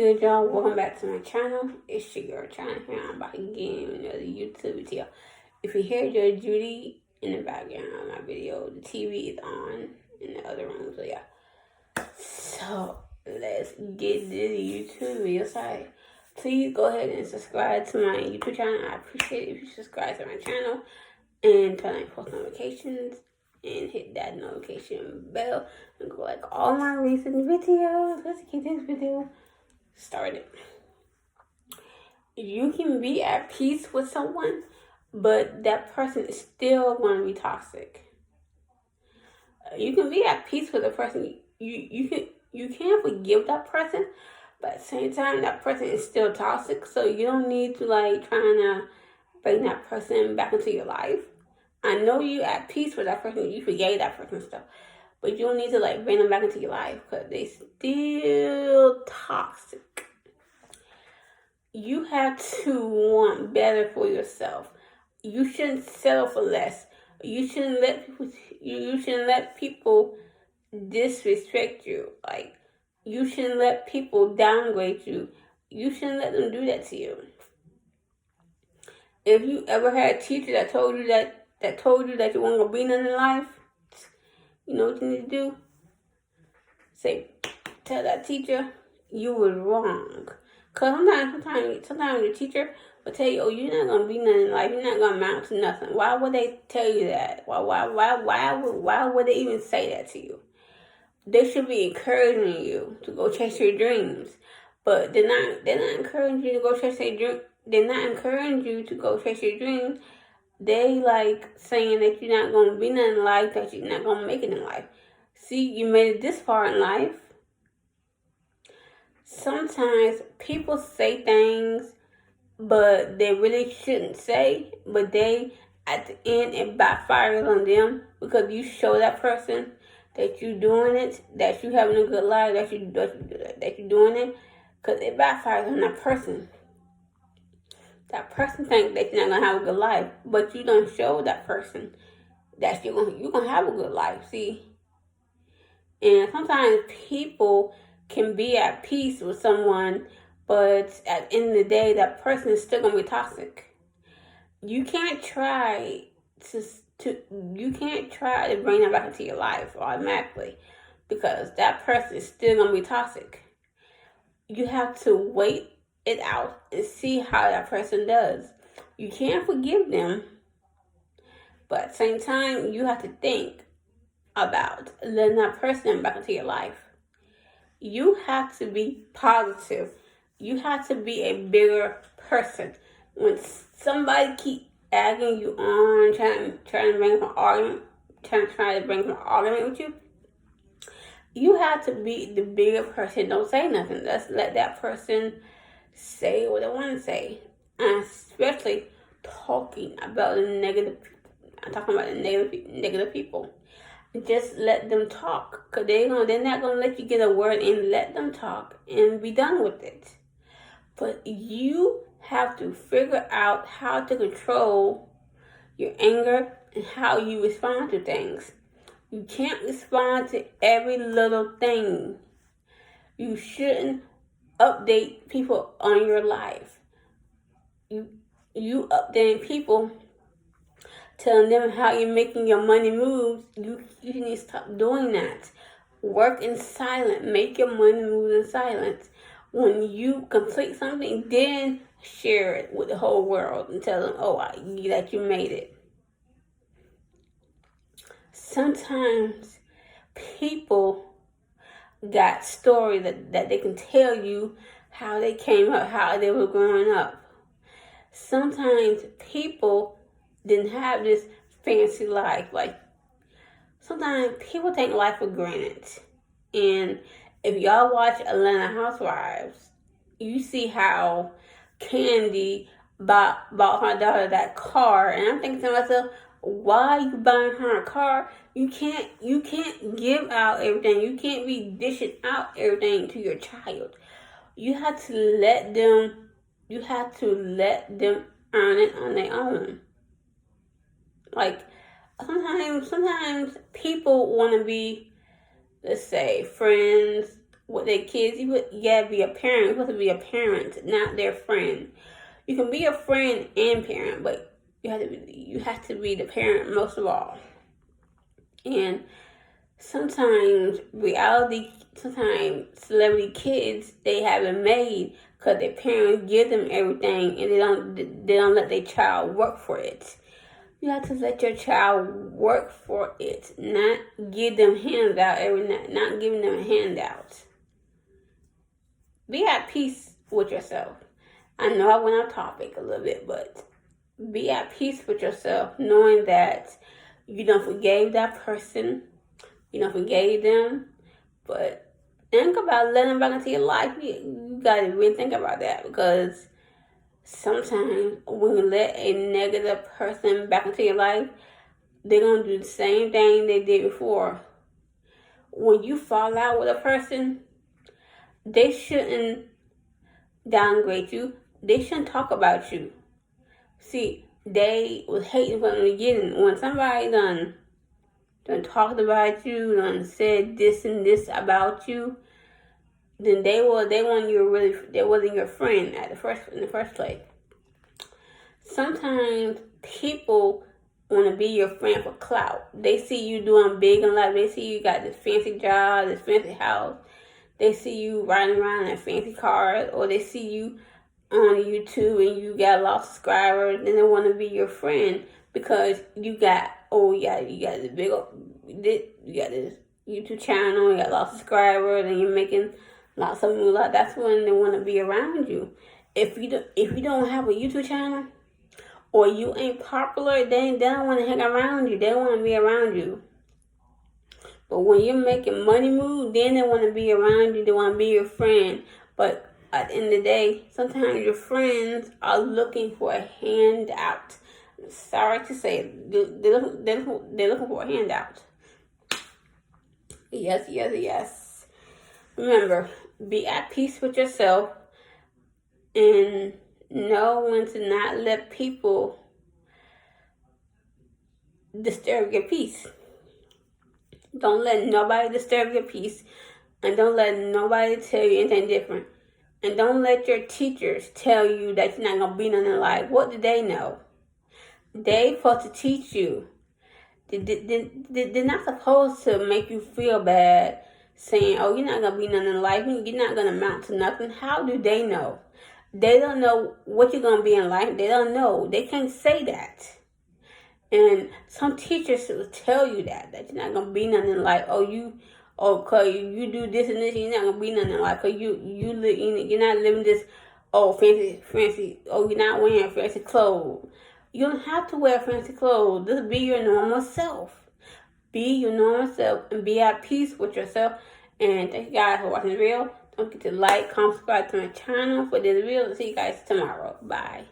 good, y'all? Welcome back to my channel. It's your girl China here. I'm about to get in another YouTube video. If you hear Judge Judy in the background of my video, the TV is on in the other room. So yeah. So let's get this YouTube video started. Please go ahead and subscribe to my YouTube channel. I appreciate it if you subscribe to my channel and turn on post notifications and hit that notification bell and go like all my recent videos. Let's get this video started. You can be at peace with someone, but that person is still going to be toxic. You can be at peace with a person. You can't forgive that person, but at the same time, that person is still toxic. So you don't need to like trying to bring that person back into your life. I know you at peace with that person. You forgave that person and stuff, but you don't need to like bring them back into your life because they still toxic. You have to want better for yourself. You shouldn't settle for less. You shouldn't let people disrespect you. Like, you shouldn't let people downgrade you. You shouldn't let them do that to you. If you ever had a teacher that told you that you weren't gonna be nothing in life, you know what you need to do? Tell that teacher you was wrong. Cause sometimes the teacher will tell you, "Oh, you're not gonna be nothing in life. You're not gonna amount to nothing." Why would they tell you that? Why would they even say that to you? They should be encouraging you to go chase your dreams, but they're not encouraging you to go chase your dream. They're not encouraging you to go chase your dreams. They like saying that you're not gonna be nothing in life, that you're not gonna make it in life. See, you made it this far in life. Sometimes people say things, but they really shouldn't say. But at the end, it backfires on them because you show that person that you're doing it, that you having a good life, that you're doing it, because it backfires on that person. That person thinks that you're not gonna have a good life, but you don't show that person that you're gonna have a good life. See, and sometimes people can be at peace with someone, but at the end of the day, that person is still gonna be toxic. You can't try to bring them back into your life automatically because that person is still gonna be toxic. You have to wait it out and see how that person does. You can't forgive them, but at the same time, you have to think about letting that person back into your life. You have to be positive. You have to be a bigger person. When somebody keep egging you on, trying to bring up an argument with you, you have to be the bigger person. Don't say nothing. Just let that person say what they want to say. And especially talking about the negative people. I'm talking about the negative people. Just let them talk. Because they're not going to let you get a word in. Let them talk and be done with it. But you have to figure out how to control your anger and how you respond to things. You can't respond to every little thing. You shouldn't update people on your life. You updating people, telling them how you're making your money move. You need to stop doing that. Work in silence. Make your money move in silence. When you complete something, then share it with the whole world and tell them, that you made it. Sometimes people got stories that they can tell you how they came up, how they were growing up. Sometimes people didn't have this fancy life. Like, sometimes people take life for granted. And if y'all watch Atlanta Housewives, you see how Candy bought her daughter that car. And I'm thinking to myself, why are you buying her a car? You can't give out everything. You can't be dishing out everything to your child. You have to let them earn it on their own. Like, sometimes people want to be, let's say, friends with their kids. You gotta be a parent. You're supposed to be a parent, not their friend. You can be a friend and parent, but you have to be the parent most of all. And sometimes celebrity kids, they have it made because their parents give them everything and they don't let their child work for it. You have to let your child work for it, not give them handout every night, not giving them a handout. Be at peace with yourself. I know I went off topic a little bit, but be at peace with yourself, knowing that you don't forgave that person, you don't forgave them, but think about letting them back into your life. You gotta really think about that, because sometimes when you let a negative person back into your life, they're gonna do the same thing they did before. When you fall out with a person, they shouldn't downgrade you. They shouldn't talk about you. See, they was hating from the beginning. When somebody done talked about you, done said this and this about you, then they wasn't your friend in the first place. Sometimes people want to be your friend for clout. They see you doing big in life. They see you got this fancy job, this fancy house. They see you riding around in a fancy car, or they see you on YouTube and you got a lot of subscribers, and they want to be your friend because you got this YouTube channel, you got a lot of subscribers, and you're making lots of moolah. That's when they want to be around you. If you don't have a YouTube channel, or you ain't popular, they don't want to hang around you. They don't want to be around you. But when you're making money move, then they want to be around you. They want to be your friend. But at the end of the day, sometimes your friends are looking for a handout. I'm sorry to say, they're looking for a handout. Yes. Remember, be at peace with yourself and know when to not let people disturb your peace. Don't let nobody disturb your peace, and don't let nobody tell you anything different. And don't let your teachers tell you that you're not going to be nothing in life. What do they know? They supposed to teach you. They're not supposed to make you feel bad, saying, oh, you're not going to be nothing in life. You're not going to amount to nothing. How do they know? They don't know what you're going to be in life. They don't know. They can't say that. And some teachers will tell you that you're not going to be nothing in life. Cause you do this and this, you're not going to be nothing in life. Cause you're not living this, fancy, you're not wearing fancy clothes. You don't have to wear fancy clothes. Just be your normal self. Be your normal self and be at peace with yourself. And thank you guys for watching the video. Don't forget to like, comment, subscribe to my channel for this video. See you guys tomorrow. Bye.